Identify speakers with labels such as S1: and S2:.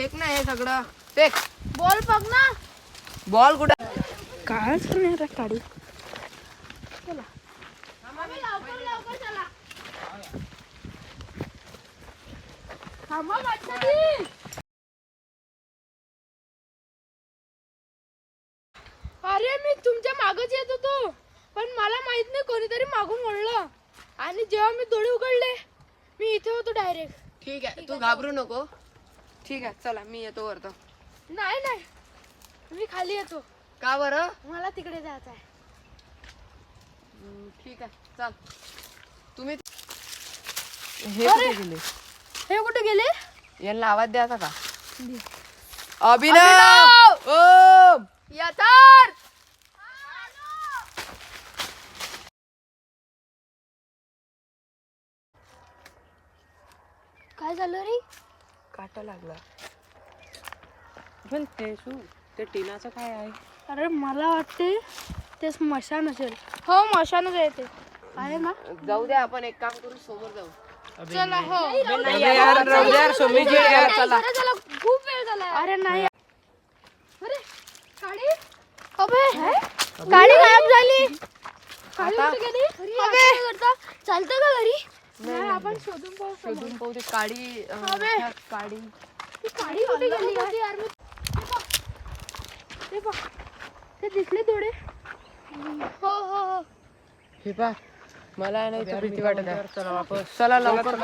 S1: Fake ना हे सगळं फेक.
S2: बॉल बघ ना.
S1: बॉल कुठं?
S2: कायच करणार गाडी. चला लवकर चला. थांबा वाटतं. अरे मी तुमच्या मागच येत होतो पण मला माहित नाही कोणीतरी मागून ओढलं आणि जेव्हा मी डोळे उघडले मी इथे होतो डायरेक्ट.
S1: ठीक आहे तू घाबरू नको. ठीक आहे चला मी येतो वरतो.
S2: नाही नाही मी खाली येतो.
S1: का बरं?
S2: मला तिकडे जायचं आहे.
S1: ठीक आहे चल. तुम्ही हे कुठे गेले?
S2: हे कुठे गेले?
S1: यांना आवाज द्यायचा का? अभिनव ओम
S2: यथार्थ काय झालं रे?
S1: काटा लागला. पण ते टीनाचं काय आहे?
S2: अरे मला वाटते ते स्मशान असेल. हो मशानच आहे ते. आहे ना?
S1: जाऊ दे आपण एक काम करू समोर जाऊ.
S2: चला हो.
S1: चला
S2: खूप वेळ झाला. अरे नाही. अरे गाडी अबे गाडी गायब झाली. गाडी कुठे गेली? अबे चालतं का घरी? नाही आपण शोधून पाहू.
S1: शोधून पाहू. ते काडी
S2: अबे.
S1: काडी
S2: ती गाडी कुठे गेली यार? ते बघ ते दिसले थोडे. हो हो हो.
S1: हे पा मला नाही तर भीती वाटत आहे. चला लवकर.